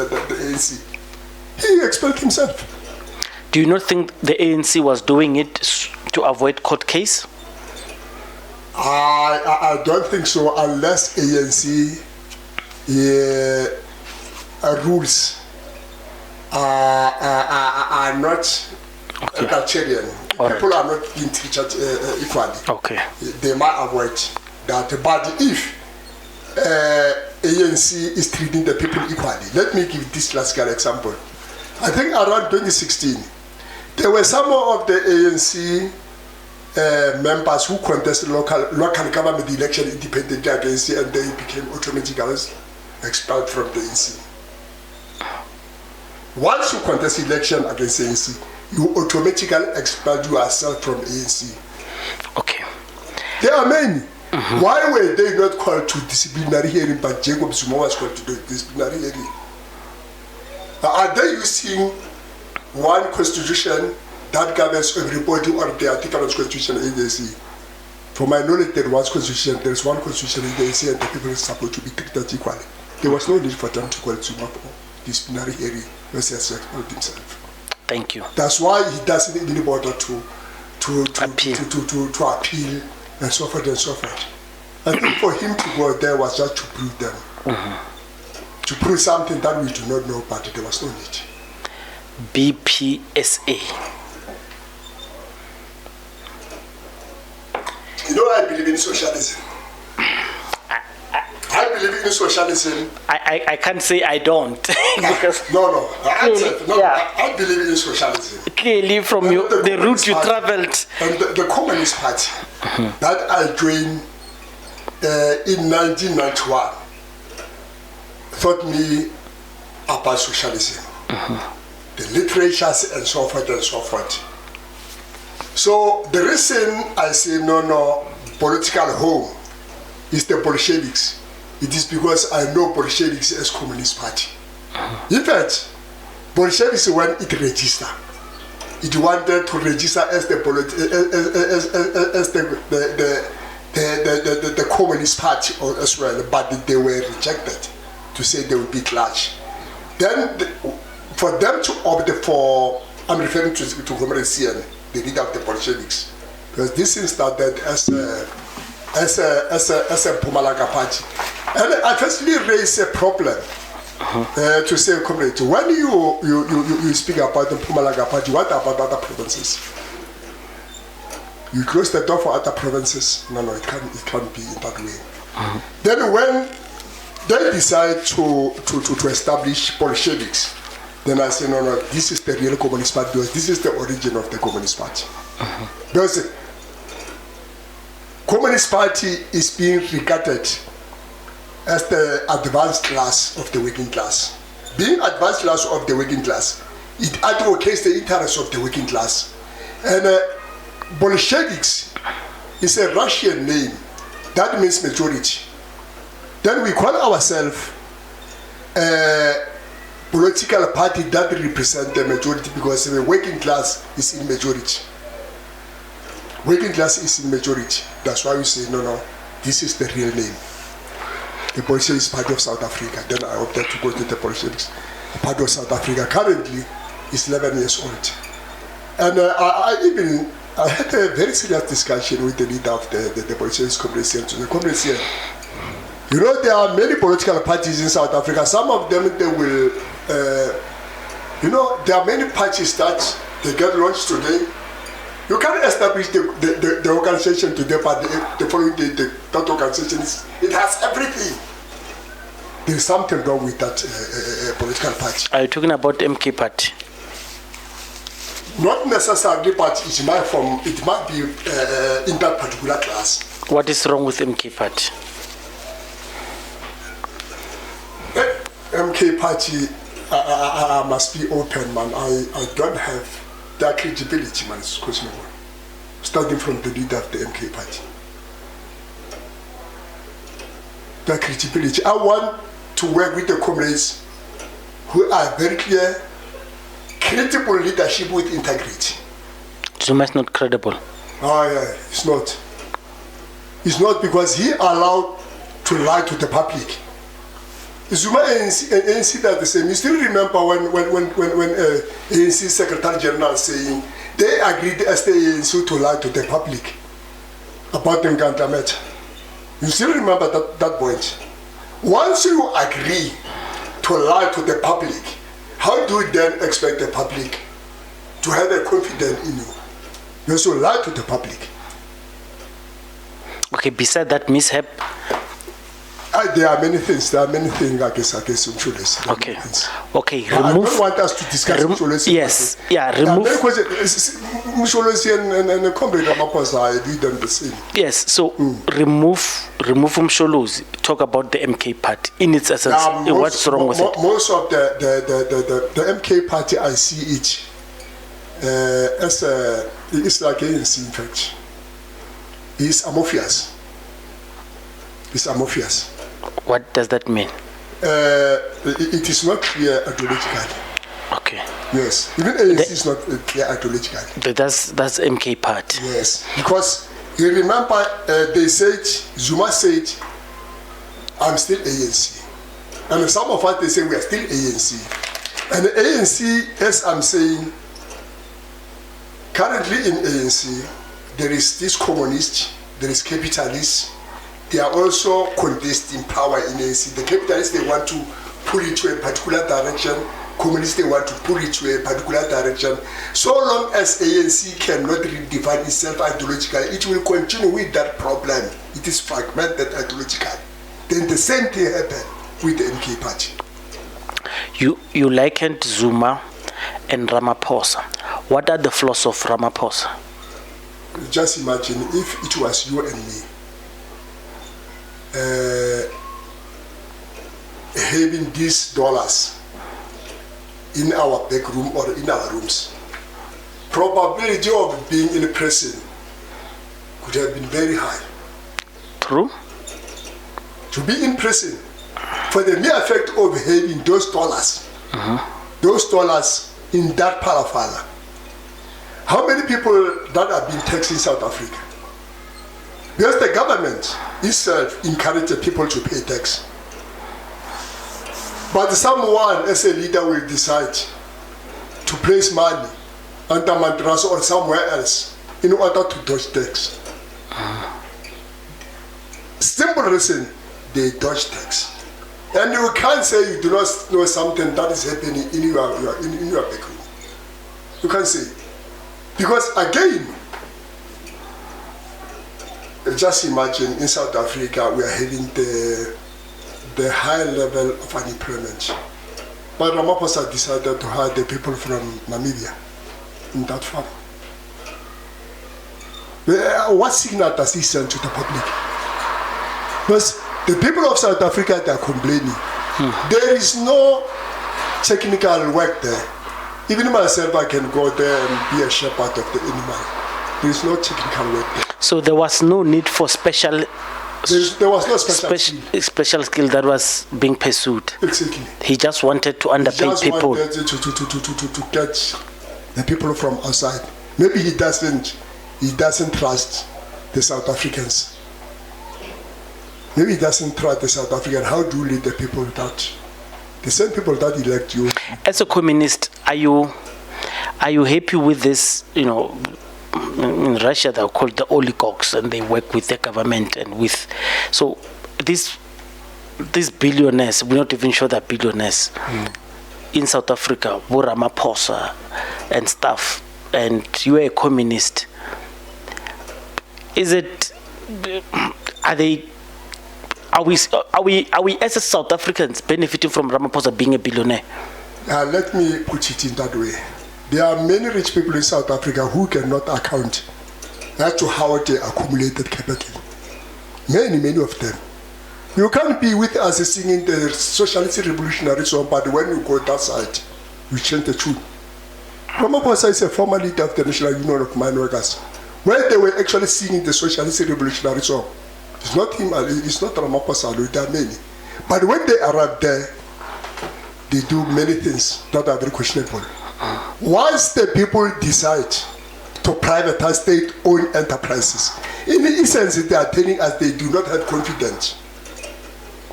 the ANC. He expelled himself. Do you not think the ANC was doing it to avoid court case? I don't think so, unless ANC rules are not egalitarian. People are not being treated equally. Okay. They might avoid that. But if ANC is treating the people equally, let me give this classical example. I think around 2016, there were some of the ANC members who contested local government election independently against it, and they became automatically expelled from the ANC. Once you contest election against the ANC, you automatically expel yourself from ANC. Okay. There are many. Why were they not called to disciplinary hearing, but Jacob Zuma was called to disciplinary hearing? Are they using one constitution that governs everybody, or the article of constitution in the ANC? For my knowledge, there was constitution, there is one constitution in the ANC, and the people are supposed to be treated equally. There was no need for them to call Zuma for disciplinary hearing because he has expelled himself. Thank you. That's why he doesn't even bother to appeal and so forth and so forth. I think for him to go there was just to prove them. To prove something that we do not know, but there was no need. BPSA. You know, I believe in socialism. I believe in socialism. I can't say I don't. Because I believe in socialism. Clearly from the route you traveled. And the Communist Party that I joined in 1991 taught me about socialism. The literatures and so forth and so forth. So the reason I say no, political home is the Bolsheviks. It is because I know Bolsheviks as Communist Party. In fact, Bolsheviks, when it registered, it wanted to register as the Communist Party as well, but they were rejected to say they would be large. Then, for them to opt for, I'm referring to Mobilization, the leader of the Bolsheviks, because this thing started as a Mpumalanga party. And I firstly raised a problem to say, comrade, when you speak about the Mpumalanga party, what about other provinces? You close the door for other provinces? No, it can't be in that way. Then when they decide to establish Bolsheviks, then I say, no, this is the real Communist Party, because this is the origin of the Communist Party. Because Communist Party is being regarded as the advanced class of the working class. Being advanced class of the working class, it advocates the interests of the working class. And Bolsheviks is a Russian name that means majority. Then we call ourselves a political party that represents the majority, because the working class is in majority. Working class is in majority. That's why we say, no, this is the real name. The Bolsheviks Party of South Africa. Then I opted to go to the Bolsheviks Party of South Africa. Currently, is 11 years old. And I had a very serious discussion with the leader of the Bolsheviks Congress. You know, there are many political parties in South Africa. Some of them, they will, there are many parties that they get launched today. You can't establish the organization today, but the following day, that organization it has everything. There is something wrong with that political party. Are you talking about MK Party? Not necessarily, but it might be in that particular class. What is wrong with MK Party? MK Party, I must be open, man. I don't have that credibility, man. It's questionable. Starting from the leader of the MK Party. That credibility. I want to work with the comrades who are very clear, credible leadership with integrity. Zuma is not credible. Yeah, it's not. It's not, because he allowed to lie to the public. Zuma ANC and ANC are the same. You still remember when ANC Secretary General saying they agreed as the ANC to lie to the public about the Nkandla matter. You still remember that point? Once you agree to lie to the public, how do you then expect the public to have a confidence in you? You also lie to the public. Okay, besides that mishap, there are many things. I guess, Msholosi. okay. Okay, I don't want us to discuss Msholosi. Yes, yeah, remove. Msholosi and Comrade Ramaphosa, I did them the same. Yes, so remove Msholosi. Talk about the MK party in its essence. What's wrong with it? Most of the MK party, I see it as it's like ANC, in fact. It's amorphous. It's amorphous. What does that mean? It is not clear ideologically. Okay. Yes. Even ANC is not clear ideologically. That's MK party. Yes. Because you remember they said, Zuma said, I'm still ANC. And some of us, they say we are still ANC. And the ANC, as I'm saying, currently in ANC, there is this communist, there is capitalist. They are also contesting power in ANC. The capitalists, they want to pull it to a particular direction. Communists, they want to pull it to a particular direction. So long as ANC cannot redefine itself ideologically, it will continue with that problem. It is fragmented ideologically. Then the same thing happened with the MK party. You likened Zuma and Ramaphosa. What are the flaws of Ramaphosa? Just imagine if it was you and me having these dollars in our back room or in our rooms. Probability of being in prison could have been very high. True. To be in prison for the mere fact of having those dollars in that parafala. How many people that have been taxed in South Africa? Because the government itself encourages people to pay tax. But someone as a leader will decide to place money under mattress or somewhere else in order to dodge tax. Simple reason, they dodge tax. And you can't say you do not know something that is happening in your back room. You can't say. Because again, just imagine in South Africa we are having the high level of unemployment. But Ramaphosa decided to hire the people from Namibia in that farm. What signal does he send to the public? Because the people of South Africa, they are complaining. There is no technical work there. Even myself, I can go there and be a shepherd of the animal. There is no technical work there. So there was no need for special. There was no special skill that was being pursued. Exactly. He just wanted to underpay people. He just wanted to catch the people from outside. Maybe he doesn't trust the South Africans. Maybe he doesn't trust the South Africans. How do you lead the people that, the same people that elect you? As a communist, are you happy with this? You know, in Russia they are called the oligarchs, and they work with the government and with. So these billionaires, we're not even sure they're billionaires. In South Africa, Ramaphosa and stuff, and you are a communist. Are we as a South Africans benefiting from Ramaphosa being a billionaire? Let me put it in that way. There are many rich people in South Africa who cannot account as to how they accumulated capital. Many of them. You can't be with us singing the socialist revolutionary song, but when you go that side, you change the tune. Ramaphosa is a former leader of the National Union of Mine Workers. When they were actually singing the socialist revolutionary song, it's not him, it's not Ramaphosa, there are many. But when they arrive there, they do many things that are very questionable. Once the people decide to privatize state-owned enterprises, in essence, they are telling us they do not have confidence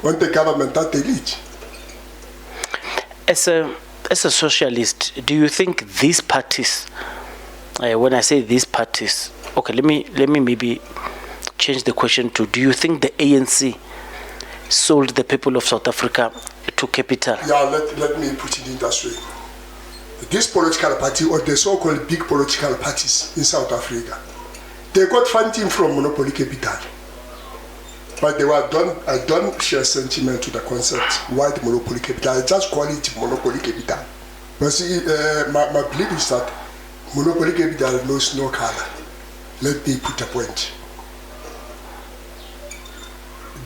on the government that they lead. As a socialist, do you think these parties, when I say these parties, okay, let me maybe change the question to, do you think the ANC sold the people of South Africa to capital? Yeah, let me put it in that way. This political party, or the so-called big political parties in South Africa, they got funding from monopoly capital. But I don't share sentiment to the concept white monopoly capital. I just call it monopoly capital. But see, my belief is that monopoly capital knows no color. Let me put a point.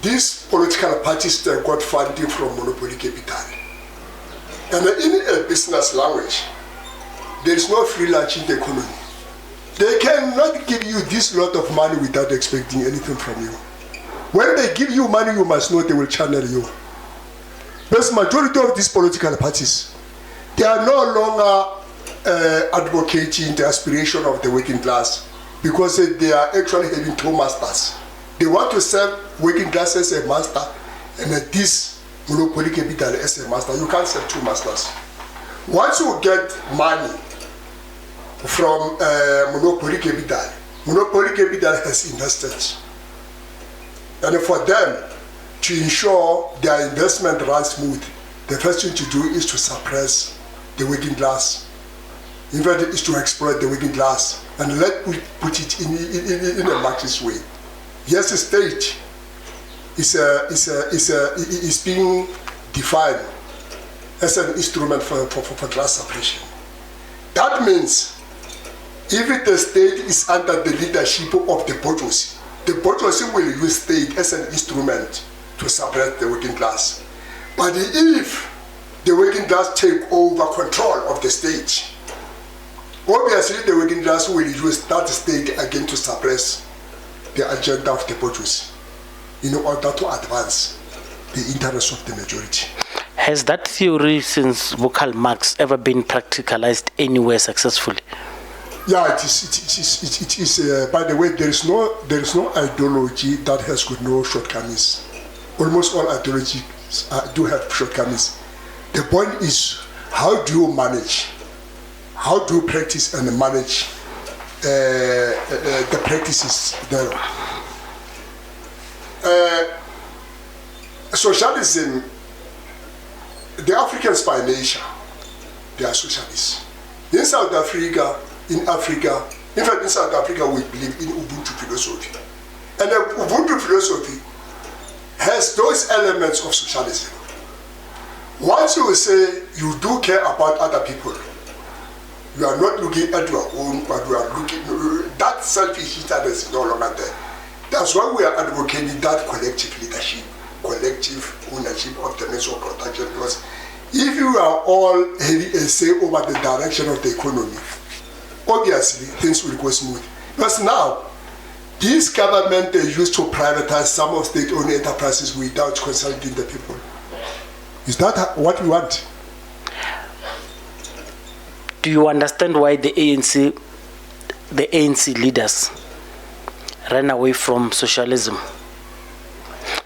These political parties, they got funding from monopoly capital. And in a business language, there is no free lunch in the economy. They cannot give you this lot of money without expecting anything from you. When they give you money, you must know they will channel you. But the majority of these political parties, they are no longer advocating the aspiration of the working class, because they are actually having two masters. They want to serve working class as a master, and this monopoly capital as a master. You can't serve two masters. Once you get money from monopoly capital has invested. And for them to ensure their investment runs smooth, the first thing to do is to suppress the working class. In fact, is to exploit the working class. And let me put it in a Marxist way. Yes, the state is being defined as an instrument for class suppression. That means if the state is under the leadership of the bourgeoisie will use state as an instrument to suppress the working class. But if the working class take over control of the state, obviously the working class will use that state again to suppress the agenda of the bourgeoisie in order to advance the interests of the majority. Has that theory since Karl Marx ever been practicalized anywhere successfully? Yeah, it is. By the way, there is no ideology that has got no shortcomings. Almost all ideologies do have shortcomings. The point is, how do you manage? How do you practice and manage the practices there? Socialism, the Africans by nature, they are socialists. In South Africa, in fact, in South Africa, we believe in Ubuntu philosophy. And the Ubuntu philosophy has those elements of socialism. Once you say you do care about other people, you are not looking at your own, but you are looking, that selfishness is no longer there. That's why we are advocating that collective leadership, collective ownership of the means of production. Because if you are all having a say over the direction of the economy, obviously things will go smooth. Because now, this government they used to privatize some of state-owned enterprises without consulting the people. Is that what we want? Do you understand why the ANC leaders ran away from socialism?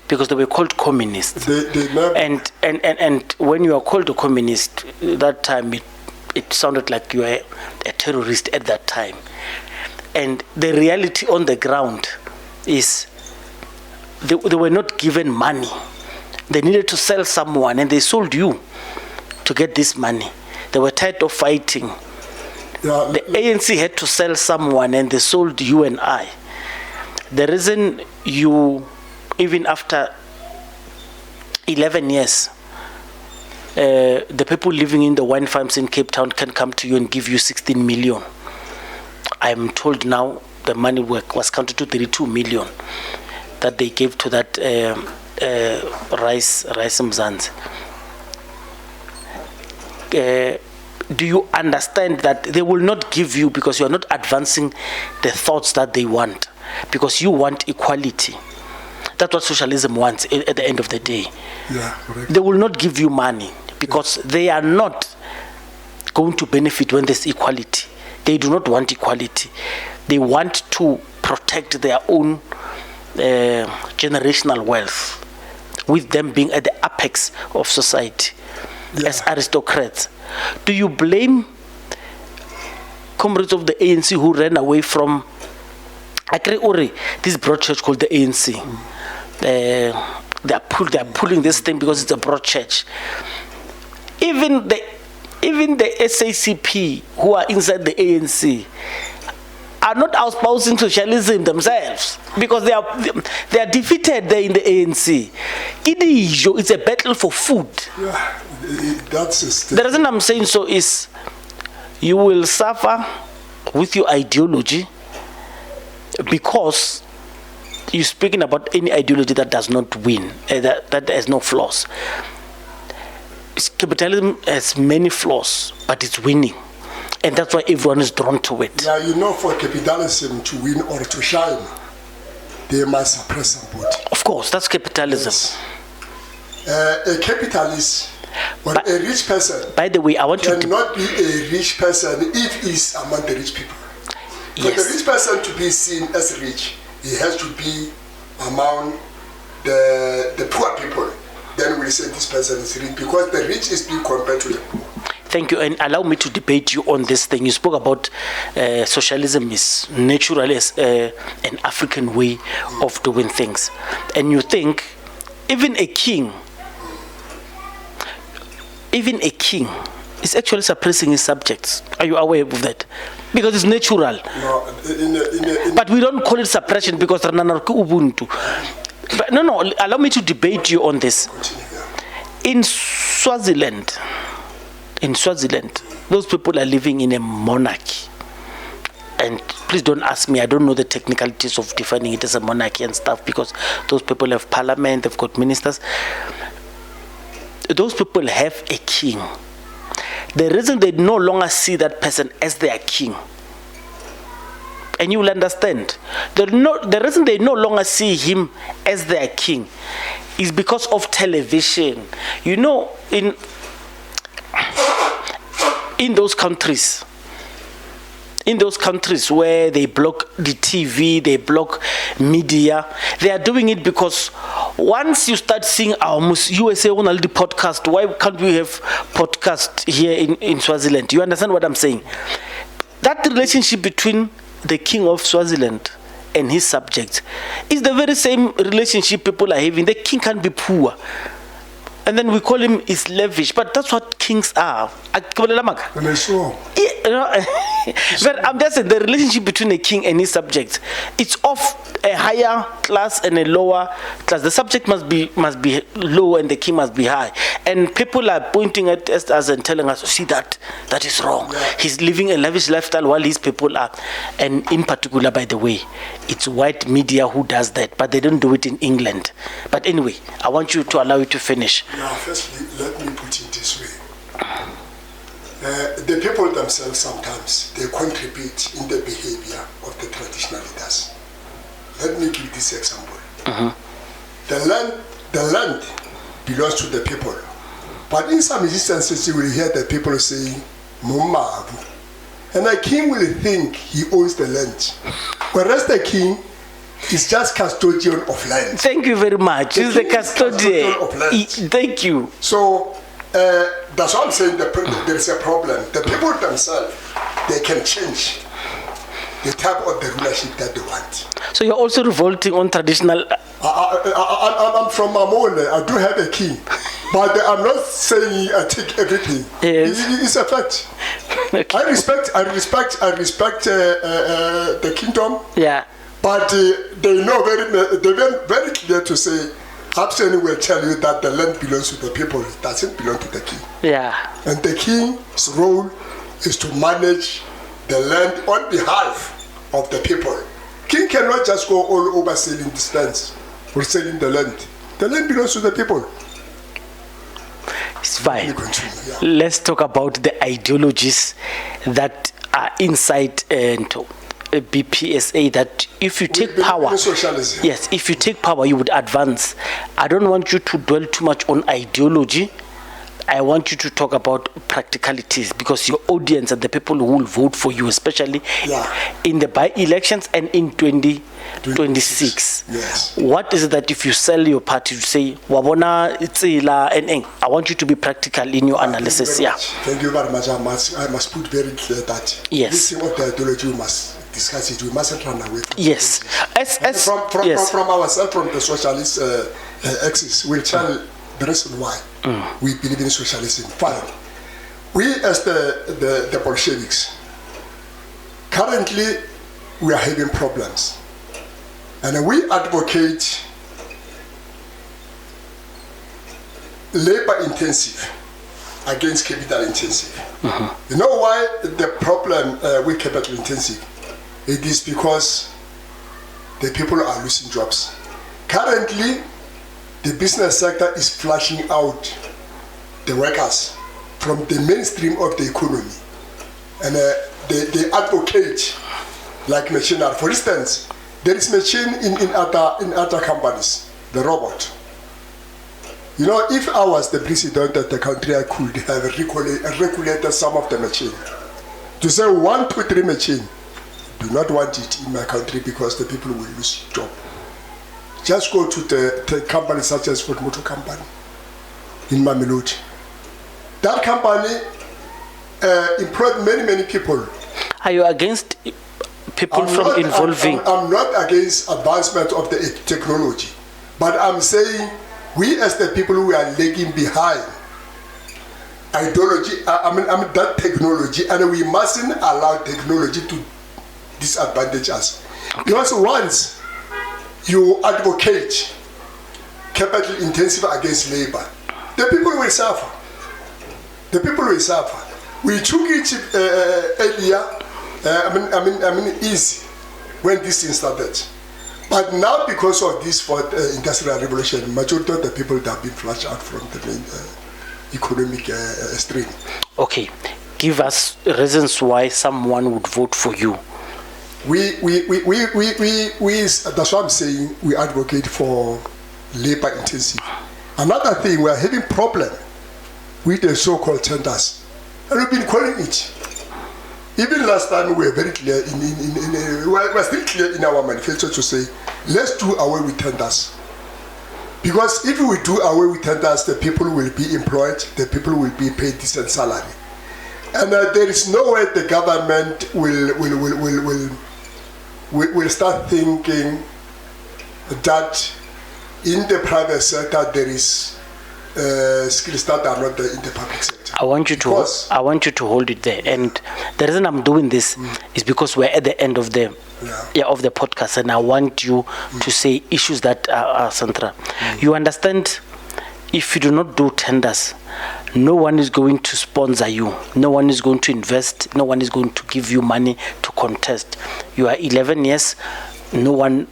Because they were called communists. And when you are called a communist, that time it sounded like you were a terrorist at that time. And the reality on the ground is they were not given money. They needed to sell someone, and they sold you to get this money. They were tired of fighting. Yeah, the ANC had to sell someone, and they sold you and I. The reason you, even after 11 years, the people living in the wine farms in Cape Town can come to you and give you 16 million. I'm told now the money was counted to 32 million that they gave to that rice Mzansi. Do you understand that they will not give you because you are not advancing the thoughts that they want? Because you want equality. That's what socialism wants at the end of the day. Yeah, correct. They will not give you money because they are not going to benefit when there's equality. They do not want equality. They want to protect their own generational wealth, with them being at the apex of society. as aristocrats. Do you blame comrades of the ANC who ran away from this broad church called the ANC? They are pulling this thing because it's a broad church. Even the SACP who are inside the ANC are not espousing socialism themselves because they are defeated there in the ANC. It's a battle for food. Yeah, that's the reason I'm saying so is you will suffer with your ideology because you're speaking about any ideology that does not win, that has no flaws. Capitalism has many flaws, but it's winning. And that's why everyone is drawn to it. Yeah, for capitalism to win or to shine, they must suppress somebody. Of course, that's capitalism. Yes. A capitalist or a rich person, by the way, I want to cannot be a rich person if he's among the rich people. For the rich person to be seen as rich, he has to be among the poor people. Then we say this person is rich because the rich is being compared to the poor. Thank you, and allow me to debate you on this thing. You spoke about socialism is naturally an African way of doing things. And you think even a king is actually suppressing his subjects. Are you aware of that? Because it's natural. No, but we don't call it suppression because Ubuntu. But no, allow me to debate you on this. In Swaziland, those people are living in a monarchy. And please don't ask me, I don't know the technicalities of defining it as a monarchy and stuff, because those people have parliament, they've got ministers. Those people have a king. The reason they no longer see that person as their king, and you will understand, the reason they no longer see him as their king is because of television. In those countries where they block the TV, they block media, they are doing it because once you start seeing our USA on the podcast, why can't we have podcast here in Swaziland? You understand what I'm saying? That relationship between the king of Swaziland and his subjects is the very same relationship people are having. The king can't be poor. And then we call him is lavish, but that's what kings are. But I'm just saying the relationship between a king and his subjects, it's of a higher class and a lower class. The subject must be low and the king must be high. And people are pointing at us and telling us, see that is wrong. Yeah. He's living a lavish lifestyle while his people are. And in particular, by the way, it's white media who does that, but they don't do it in England. But anyway, I want you to allow you to finish. Now, firstly, let me put it this way. The people themselves sometimes, they contribute in the behavior of the traditional leaders. Let me give this example. The land belongs to the people. But in some instances, you will hear the people saying, Mumavu. And the king will think he owns the land. Whereas the king is just custodian of land. Thank you very much. He's the custodian of land. Thank you. So that's what I'm saying. There is a problem. The people themselves, they can change the type of the rulership that they want. So you're also revolting on traditional. I'm from Mamole. I do have a king, but I'm not saying I take everything. Yes. It's a fact. Okay. I respect the kingdom. Yeah. But they're very clear to say, Hapseni will tell you that the land belongs to the people. It doesn't belong to the king. Yeah. And the king's role is to manage the land on behalf of the people. King cannot just go all over selling the lands or selling the land. The land belongs to the people. It's fine. Let's talk about the ideologies that are inside BPSA, that if you take power, socialism. Yes, if you take power, you would advance. I don't want you to dwell too much on ideology. I want you to talk about practicalities, because your audience and the people who will vote for you, especially in the by-elections and in 2026. Yes. What is it that if you sell your party to say, Wabona, Itsila, and I want you to be practical in your analysis? Thank you very much. I must put very clear that this thing of the ideology, we must discuss it. We mustn't run away from it. From ourselves, from the socialist axis, we'll tell the reason why we believe in socialism. Fine. We, as the Bolsheviks, currently we are having problems. And we advocate labor intensive against capital intensive. You know why the problem with capital intensive? It is because the people are losing jobs. Currently, the business sector is flushing out the workers from the mainstream of the economy. And they advocate like machinery. For instance, there is machine in other companies, the robot. You know, if I was the president of the country, I could have regulated some of the machine. To say 1, 2, 3 machine, do not want it in my country because the people will lose job. Just go to the company such as Ford Motor Company in Mamelodi. That company employed many people. Are you against people involving? I'm not against advancement of the technology, but I'm saying we as the people who are lagging behind ideology, I mean that technology, and we mustn't allow technology to disadvantage us. Because once you advocate capital intensive against labor, the people will suffer. The people will suffer. We took it earlier. I mean, easy when this thing started. But now, because of this fourth industrial revolution, majority of the people that have been flushed out from the main economic stream. Okay, give us reasons why someone would vote for you. That's what I'm saying. We advocate for labor intensive. Another thing, we are having problem with the so-called tenders, and we've been calling it. Even last time we were very clear we're still clear in our manifesto to say, let's do away with tenders. Because if we do away with tenders, the people will be employed, the people will be paid decent salary. And there is no way the government will start thinking that in the private sector there is skills that are not there in the public sector. I want you to hold it there. And the reason I'm doing this is because we're at the end of the of the podcast, and I want you to say issues that are central. You understand? If you do not do tenders, no one is going to sponsor you. No one is going to invest. No one is going to give you money to contest. You are 11 years. No one.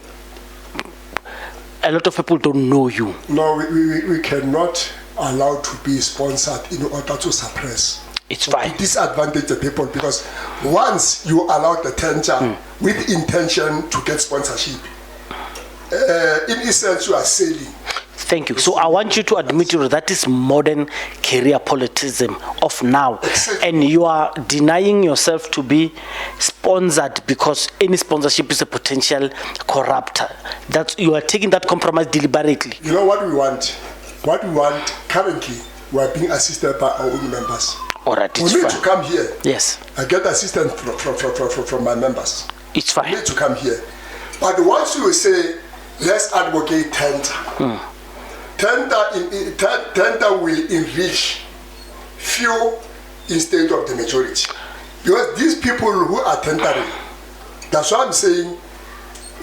A lot of people don't know you. No, we cannot allow to be sponsored in order to suppress. It's fine. To disadvantage the people, because once you allow the tender with intention to get sponsorship, in essence you are selling. Thank you. So I want you to admit that is modern career politism of now. Exactly. And you are denying yourself to be sponsored because any sponsorship is a potential corrupter. That you are taking that compromise deliberately. You know what we want? What we want currently, we are being assisted by our own members. All right, it's fine. To come here. Yes. I get assistance from my members. It's fine. We need to come here. But once you say, let's advocate tender. Tender will enrich few instead of the majority. Because these people who are tendering, that's why I'm saying,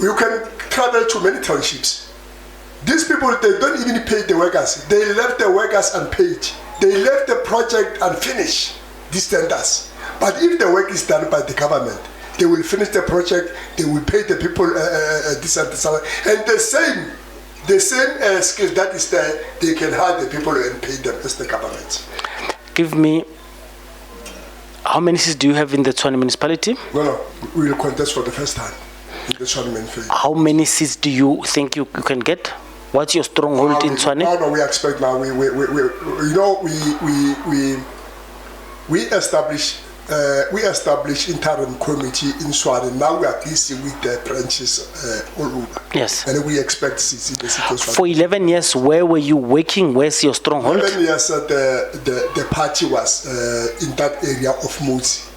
you can travel to many townships. These people, they don't even pay the workers. They left the workers unpaid. They left the project unfinished, these tenders. But if the work is done by the government, they will finish the project, they will pay the people decent salary. And the same skill that is there, they can hire the people and pay them as the government. Give me, how many seats do you have in the Tshwane municipality? No, we will contest for the first time in the Tshwane municipality. How many seats do you think you can get? What's your stronghold in Tshwane? No, we expect now. We established interim committee in Tshwane. Now we are busy with the branches all over. Yes. And we expect seats in the city of Tshwane. For 11 years, where were you working? Where's your stronghold? 11 years, the party was in that area of Moutse.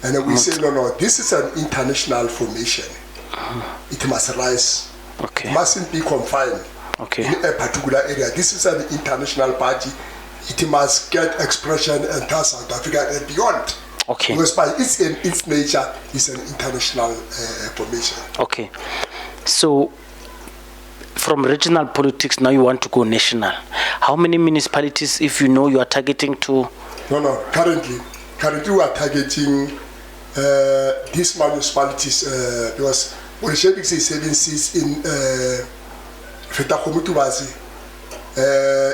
And we say, no, this is an international formation. It must rise. Okay. It mustn't be confined Okay. in a particular area. This is an international party. It must get expression enter South Africa and beyond. Okay. Because by its nature, it's an international formation. Okay. So, from regional politics, now you want to go national. How many municipalities, if you know, you are targeting to? No. Currently we are targeting these municipalities because Bolsheviks is having seats in Fetakomutubazi,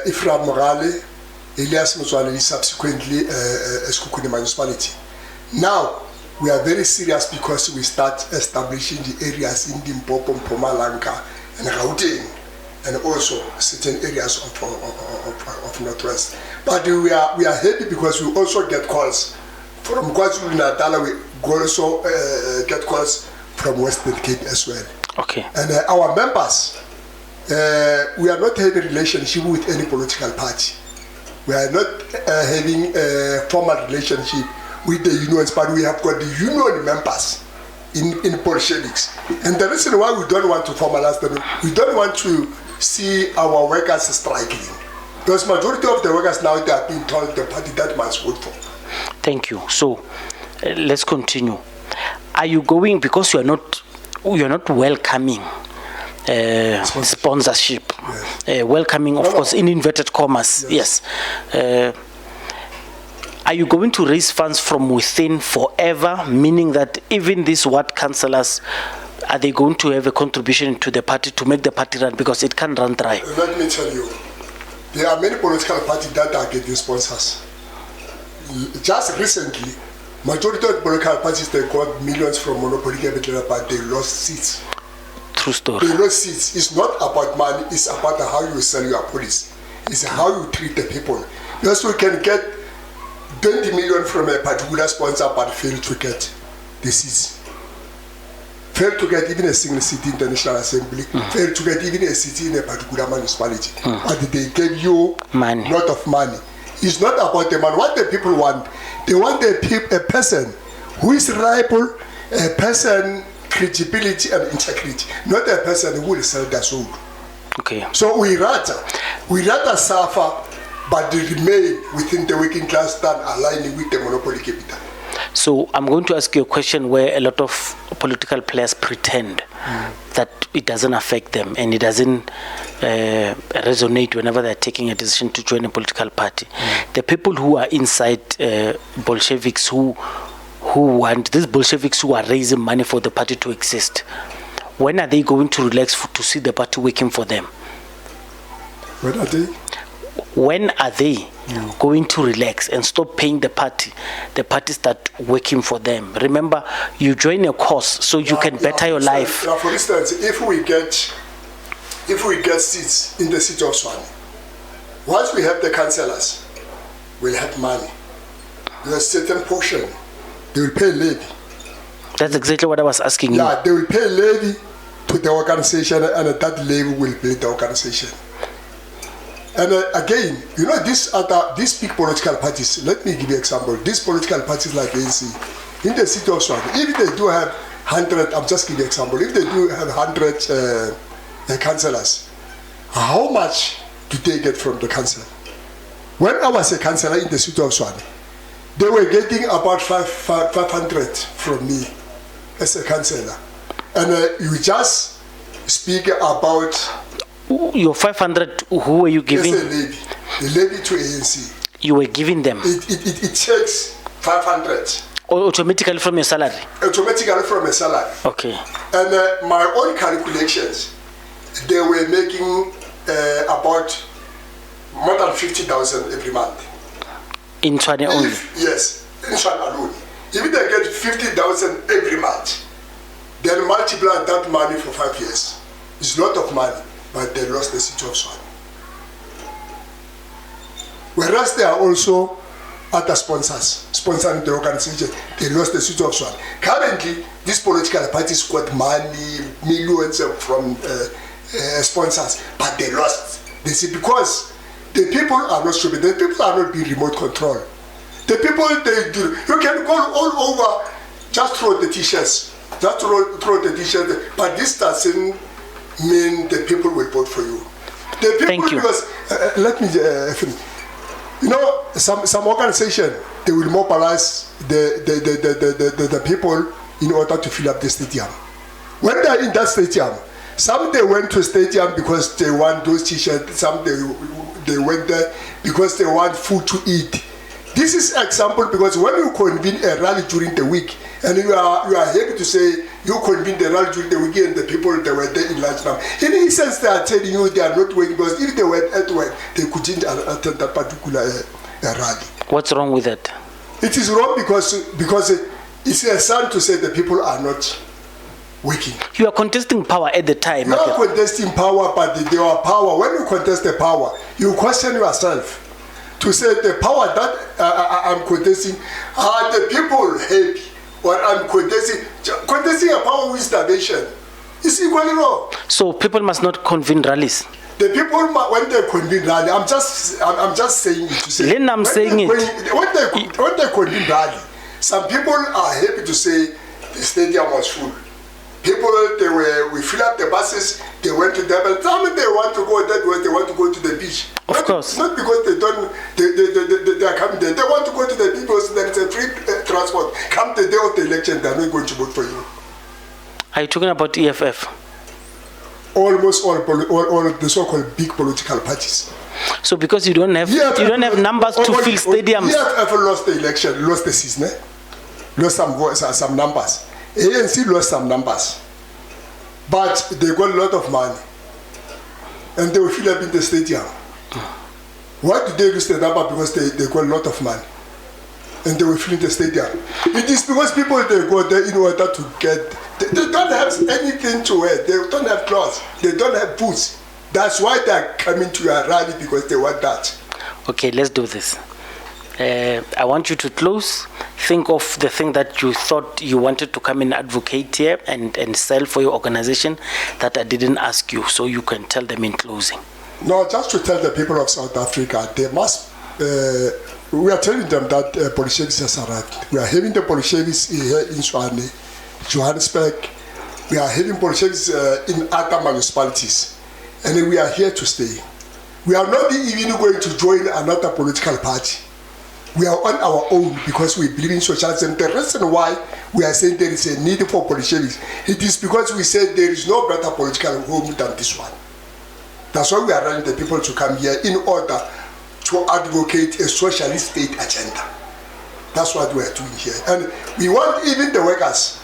Ifra Morale, Elias Motswale, subsequently Eskukuni municipality. Now we are very serious because we start establishing the areas in Limpopo, Mpumalanga, and Gauteng, and also certain areas of Northwest. But we are happy because we also get calls from KwaZulu-Natal. We also get calls from Western Cape as well. Okay. And our members, we are not having a relationship with any political party. We are not having a formal relationship with the unions, but we have got the union members in Bolsheviks. And the reason why we don't want to formalize them, we don't want to see our workers striking. Because majority of the workers now, they are being told the party that must vote for. Thank you. So, let's continue. Are you going, because you are not welcoming sponsorship, yes. Welcoming, of course, in inverted commas, yes. Are you going to raise funds from within forever, meaning that even these ward councillors, are they going to have a contribution to the party to make the party run, because it can't run dry? Let me tell you, there are many political parties that are getting sponsors. Just recently, majority of political parties, they got millions from monopoly capital, but they lost seats. True story. They lost seats. It's not about money, it's about how you sell your policy. It's how you treat the people. Because we can get 20 million from a particular sponsor, but fail to get the seats. Fail to get even a single seat in the National Assembly. Fail to get even a seat in a particular municipality. But they gave you a lot of money. It's not about the money. What the people want, they want a person who is reliable, a person credibility and integrity, not a person who will sell their soul. Okay. So we rather suffer, but remain within the working class than aligning with the monopoly capital. So I'm going to ask you a question where a lot of political players pretend that it doesn't affect them and it doesn't resonate whenever they're taking a decision to join a political party. The people who are inside Bolsheviks who want, these Bolsheviks who are raising money for the party to exist, when are they going to relax to see the party working for them? When are they? When are they going to relax and stop paying the party start working for them? Remember, you join a cause so you can better your life. For instance, if we get seats in the city of Tshwane, once we have the councillors, we'll have money. There's a certain portion, they will pay levy. That's exactly what I was asking you. Yeah, they will pay levy to the organization, and that levy will build the organization. And again, you know, these big political parties, let me give you an example. These political parties like ANC, in the city of Tshwane, if they do have 100, I'm just giving you an example, if they do have 100 councillors, how much do they get from the council? When I was a councillor in the city of Tshwane, they were getting about 500 from me as a councillor. And you just speak about... Your 500, who were you giving? Yes, a levy to ANC. You were giving them? It takes 500. Automatically from your salary? Automatically from a salary. Okay. And my own calculations, they were making about more than 50,000 every month. In Tshwane only? Yes, in Tshwane alone. If they get 50,000 every month, then multiply that money for 5 years. It's a lot of money. but they lost the city of Tshwane. Whereas there are also other sponsors sponsoring the organization, they lost the city of Tshwane. Currently, these political parties got money, millions from sponsors, but they lost. They say because the people are not stupid, the people are not being remote controlled. The people, they do, you can go all over, just throw the t-shirts, throw the t-shirts, but this doesn't mean the people will vote for you. The people, thank you. Because, let me finish. You know, some organization, they will mobilize the people in order to fill up the stadium. When they are in that stadium, some they went to stadium because they want those t-shirts, some they went there because they want food to eat. This is example because when you convene a rally during the week, and you are happy to say you convene the rally during the weekend, the people they were there in large number. In essence, they are telling you they are not working because if they were at work, they couldn't attend that particular rally. What's wrong with that? It is wrong because it's a sign to say the people are not working. You are contesting power at the time. You are contesting power, but there are power. When you contest the power, you question yourself to say the power that I'm contesting, are the people happy? Or I'm contesting a power with starvation. It's equally wrong. So people must not convene rallies. The people, when they convene rally, I'm just saying it to say. Then I'm saying it. When they convene rally, some people are happy to say the stadium was full. People, we fill up the buses, they went to Durban. Some they want to go that way, they want to go to the beach. Of course. Not because they are coming there. They want to go to the beach because there is a free transport. Come the day of the election, they are not going to vote for you. Are you talking about EFF? Almost all the so-called big political parties. So because you don't have numbers to fill stadiums. EFF lost the election, lost the season, lost some numbers. ANC lost some numbers, but they got a lot of money, and they will fill up in the stadium. Why did they lose the number? Because they got a lot of money, and they will fill in the stadium. It is because people they go there in order to get. They don't have anything to wear. They don't have clothes. They don't have boots. That's why they are coming to your rally because they want that. Okay, let's do this. I want you to close. Think of the thing that you thought you wanted to come and advocate here and sell for your organization that I didn't ask you, so you can tell them in closing. No, just to tell the people of South Africa, they must. We are telling them that Bolsheviks has arrived. We are having the Bolsheviks here in Tshwane, Johannesburg. We are having Bolsheviks in other municipalities, and we are here to stay. We are not even going to join another political party. We are on our own because we believe in socialism. The reason why we are saying there is a need for Bolsheviks, it is because we said there is no better political home than this one. That's why we are running the people to come here in order to advocate a socialist state agenda. That's what we are doing here. And we want even the workers,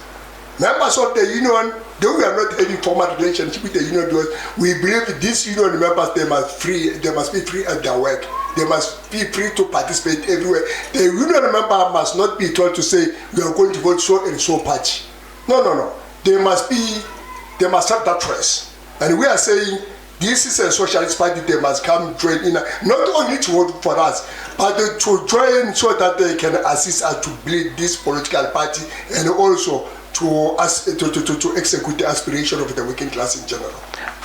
members of the union, though we are not having formal relationship with the union, because we believe these union members, they must be free at their work. They must be free to participate everywhere. The union member must not be told to say, we are going to vote so and so party. No. They must have that choice. And we are saying, this is a socialist party, they must come join in, not only to vote for us, but to join so that they can assist us to build this political party and also to execute the aspiration of the working class in general.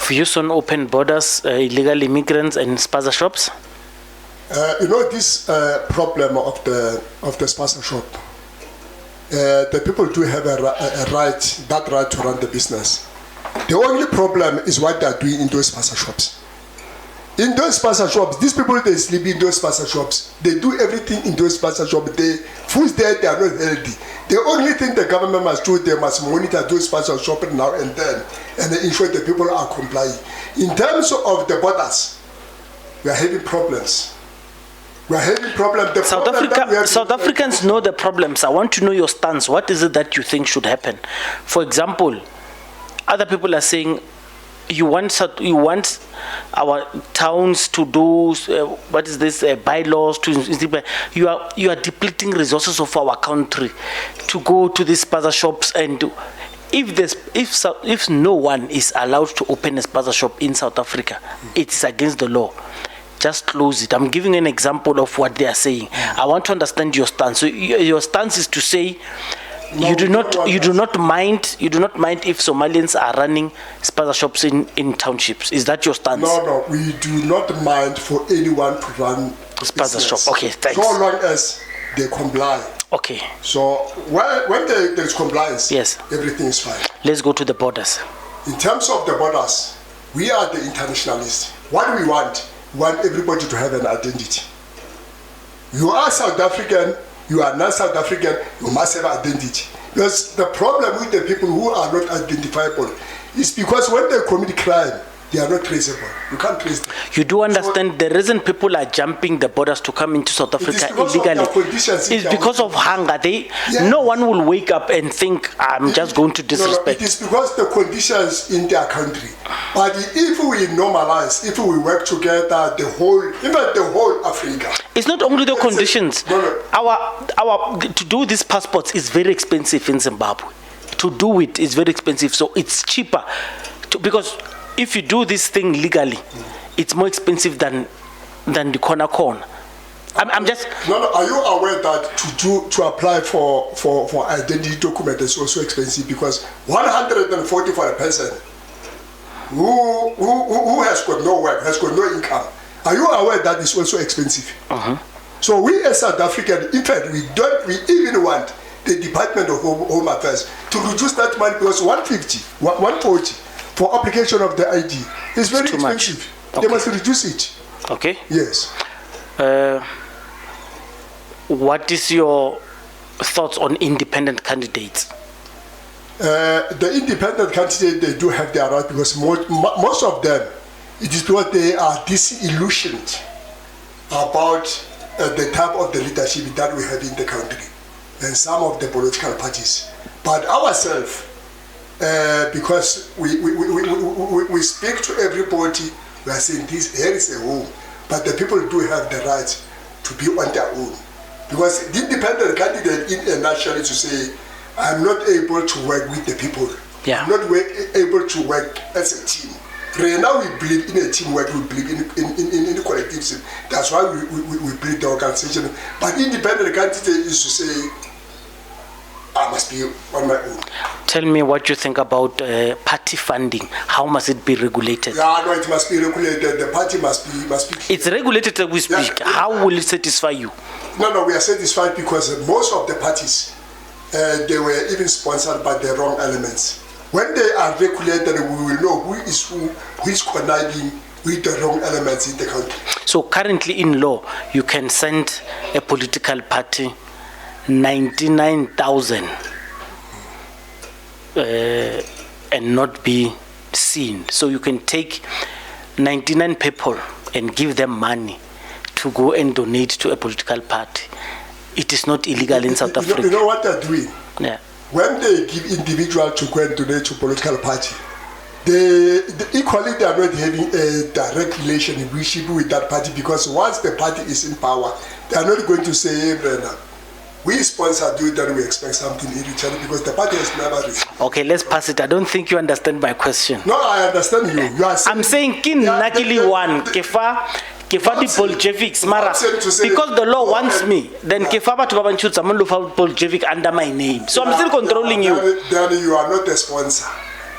Views on open borders, illegal immigrants and spaza shops? This problem of the spaza shop, the people do have a right to run the business. The only problem is what they are doing in those spaza shops. In those spaza shops, these people, they sleep in those spaza shops. They do everything in those spaza shops. The foods there, they are not healthy. The only thing the government must do, they must monitor those spaza shops now and then, and they ensure the people are complying. In terms of the borders, we are having problems. We are having problems. South Africans know the problems. I want to know your stance. What is it that you think should happen? For example, other people are saying you want our towns to do bylaws to you are depleting resources of our country to go to these spaza shops and if no one is allowed to open a spaza shop in South Africa, it's against the law. Just close it. I'm giving an example of what they are saying. I want to understand your stance. So your stance is to say you do not mind if Somalians are running spaza shops in townships. Is that your stance? No, we do not mind for anyone to run spaza shop. Okay, thanks. So long as they comply. Okay. So when there is compliance, yes, everything is fine. Let's go to the borders. In terms of the borders, we are the internationalists. What we want everybody to have an identity. You are South African, you are not South African, you must have identity. Because the problem with the people who are not identifiable is because when they commit crime, they are not traceable. You can't trace them. You do understand the reason people are jumping the borders to come into South Africa illegally is because of hunger. No one will wake up and think, I'm just going to disrespect. It is because the conditions in their country. But if we normalize, if we work together, even the whole Africa. It's not only the conditions. To do these passports is very expensive in Zimbabwe. To do it is very expensive. So it's cheaper because if you do this thing legally, it's more expensive than the corner. I'm just. No. Are you aware that to apply for identity document is also expensive because 140 for a person who has got no work, has got no income. Are you aware that is also expensive? So we as South African, in fact, we even want the Department of Home Affairs to reduce that money because 150, 140. For application of the ID, it's very expensive. Okay. They must reduce it. Okay. Yes. What is your thoughts on independent candidates? The independent candidates, they do have their right because most of them, it is because they are disillusioned about the type of the leadership that we have in the country and some of the political parties. But ourselves, because we speak to everybody, we are saying here is a home, but the people do have the right to be on their own. Because the independent candidate in a nutshell is to say, I'm not able to work with the people. Yeah. I'm not able to work as a team. Right now we believe in a teamwork, we believe in collectivism. That's why we build the organization. But independent candidate is to say, I must be on my own. Tell me what you think about party funding. How must it be regulated? Yeah, no, it must be regulated. The party must be. It's regulated as we speak. Yeah. How will it satisfy you? No, we are satisfied because most of the parties, they were even sponsored by the wrong elements. When they are regulated, we will know who is conniving with the wrong elements in the country. So currently in law, you can send a political party 99,000 and not be seen. So you can take 99 people and give them money to go and donate to a political party. It is not illegal in South Africa. You know what they're doing? Yeah. When they give individual to go and donate to political party, equally they are not having a direct relationship with that party because once the party is in power, they are not going to say, hey, Brenda, we sponsor do that, we expect something in return because the party has never received. Okay, let's pass it. I don't think you understand my question. No, I understand you. I'm saying kin nakili one kefa the Bolsheviks mara because the law wants me. Then kefa ba to choose someone Bolshevik under my name. So I'm still controlling you. Then you are not a sponsor.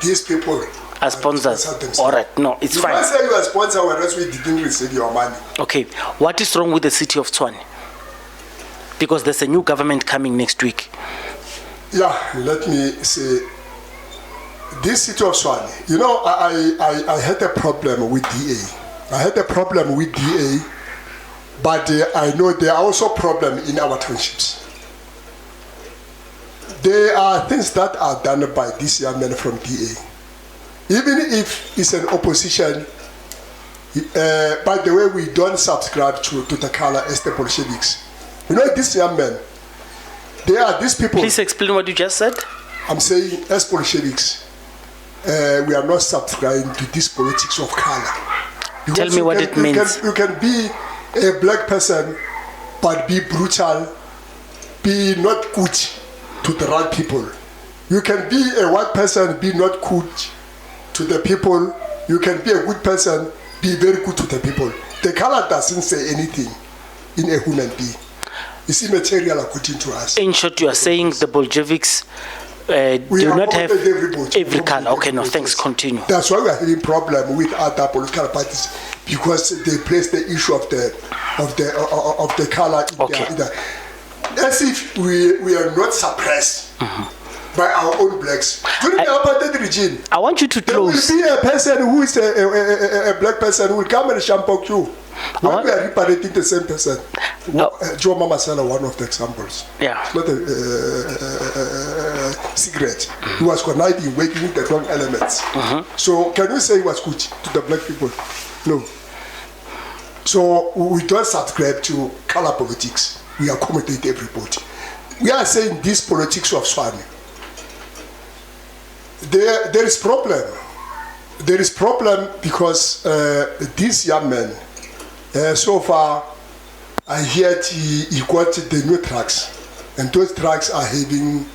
These people are sponsors. All right, no, it's fine. You can't say you are a sponsor whereas we didn't receive your money. Okay, what is wrong with the city of Tshwane? Because there's a new government coming next week. Yeah, let me say, this city of Tshwane, you know, I had a problem with DA. But I know there are also problems in our townships. There are things that are done by this young man from DA. Even if it's an opposition, by the way, we don't subscribe to the color as the Bolsheviks. You know, this young man, they are these people. Please explain what you just said. I'm saying, as Bolsheviks, we are not subscribing to this politics of color. Because tell me what it means. You can be a black person, but be brutal, be not good to the right people. You can be a white person, be not good to the people. You can be a good person, be very good to the people. The color doesn't say anything in a human being. It's immaterial according to us. In short, you are saying the Bolsheviks do not have every color. Okay, no, thanks. Continue. That's why we are having problem with other political parties, because they place the issue of the color in their, as if we are not suppressed by our own blacks. During the apartheid regime, I want you to close. There will be a person who is a black person who will come and shampoo you. When we are reparating the same person. Joe Mama Sala, one of the examples. Yeah. It's not a secret. He was conniving, working with the wrong elements. So can you say he was good to the black people? No. So we don't subscribe to color politics. We accommodate everybody. We are saying this politics of Tshwane. There is problem. There is problem because this young man, so far, I heard he got the new trucks, and those trucks are having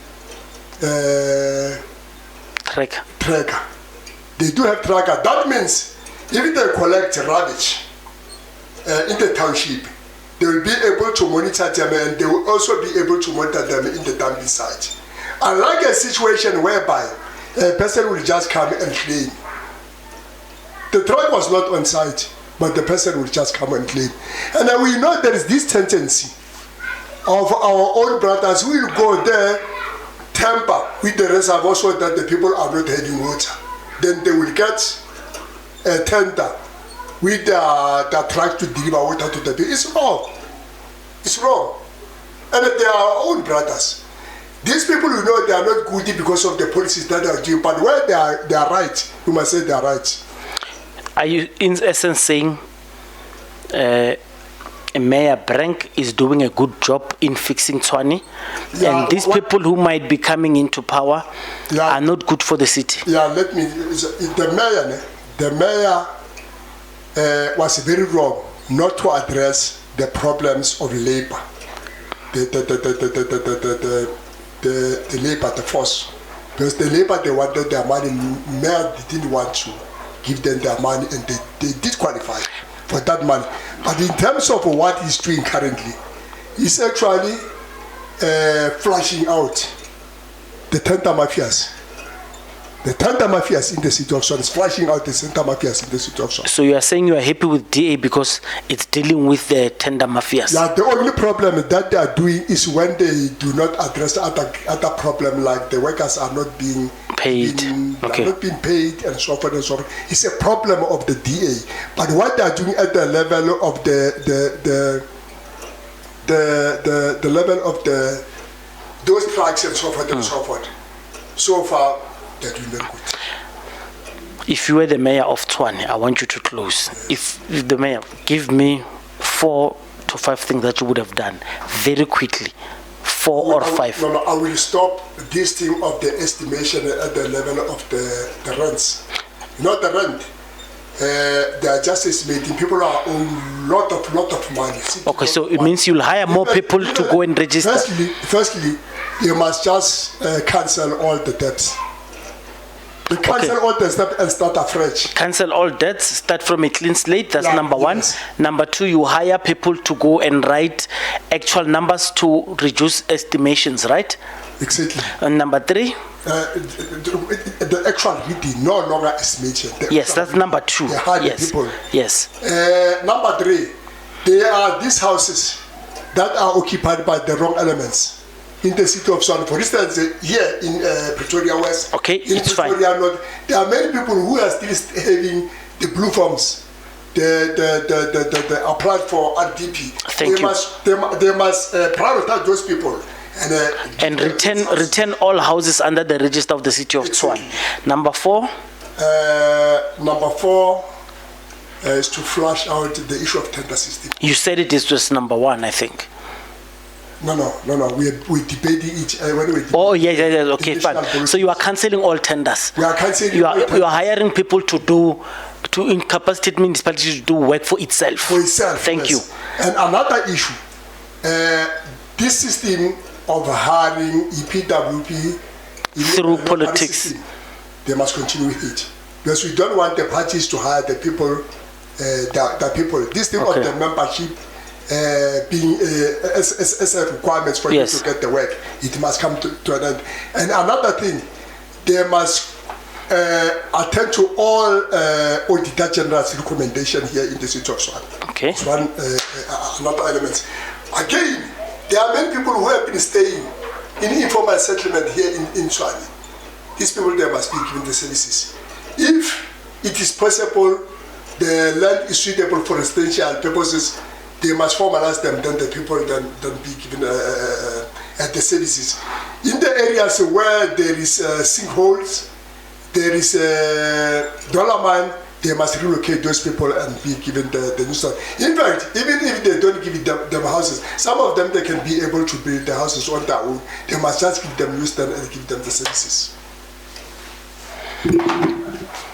tracker. They do have tracker. That means if they collect rubbish in the township, they will be able to monitor them, and they will also be able to monitor them in the dumping site. Unlike a situation whereby a person will just come and claim. The truck was not on site, but the person will just come and claim. And then we know there is this tendency of our own brothers who will go there, tamper with the reservoir so that the people are not having water. Then they will get a tender with the truck to deliver water to the people. It's wrong. It's wrong. And they are our own brothers. These people, you know, they are not good because of the policies that they are doing, but where they are right, you must say they are right. Are you, in essence, saying Mayor Brank is doing a good job in fixing Tshwane, and these people who might be coming into power are not good for the city? Yeah, let me. The mayor was very wrong not to address the problems of labor, the labor, the force, because the labor, they wanted their money. Mayor didn't want to give them their money, and they did qualify for that money. But in terms of what he's doing currently, he's actually flushing out the tender mafias. The tender mafias in the city of Tshwane is flushing out the tender mafias in the city of Tshwane. So you are saying you are happy with DA because it's dealing with the tender mafias? Yeah, the only problem that they are doing is when they do not address other problem, like the workers are not being paid, not being paid, and so forth and so forth. It's a problem of the DA. But what they are doing at the level of the level of those tracks and so forth and so forth, so far they're doing very good. If you were the mayor of Tshwane, I want you to close. If the mayor, give me 4 to 5 things that you would have done very quickly. 4 or 5. No, I will stop this thing of the estimation at the level of the rents. Not the rent. They are just estimating. People are owing lot of money. Okay, so it means you'll hire more people to go and register. Firstly, you must just cancel all the debts. Cancel all the steps and start afresh. Cancel all debts, start from a clean slate. That's number 1. Yes. Number 2, you hire people to go and write actual numbers to reduce estimations, right? Exactly. And number 3? The actual reading, no longer estimation. Yes, that's number 2. Yes. People. Yes. Number 3, there are these houses that are occupied by the wrong elements in the city of Tshwane. For instance, here in Pretoria West, in Pretoria North, there are many people who are still having the blue forms. They applied for RDP. They must prioritize those people and return all houses under the register of the city of Tshwane. Number 4. Number 4 is to flush out the issue of tender system. You said it is just number 1, I think. No. We're debating each. Yeah. Okay, fine. So you are cancelling all tenders. We are cancelling. You are hiring people to incapacitate municipalities to do work for itself. Thank you. And another issue, this system of hiring EPWP through politics. System, they must continue with it. Because we don't want the parties to hire the people, the people. This thing of the membership being as a requirements for you to get the work, it must come to an end. And another thing, they must attend to all Auditor General's recommendation here in the city of Tshwane. Okay. It's one another element. Again, there are many people who have been staying in informal settlement here in Tshwane. These people, they must be given the services. If it is possible, the land is suitable for residential purposes, they must formalize them, then the people then be given the services. In the areas where there is sinkholes, there is a dollar mine, they must relocate those people and be given the new stuff. In fact, even if they don't give them houses, some of them, they can be able to build the houses on their own. They must just give them use them and give them the services.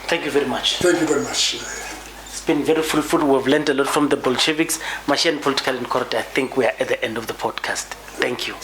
Thank you very much. Thank you very much. It's been very fruitful. We've learned a lot from the Bolsheviks. Machine Political Incorporated. I think we are at the end of the podcast. Thank you.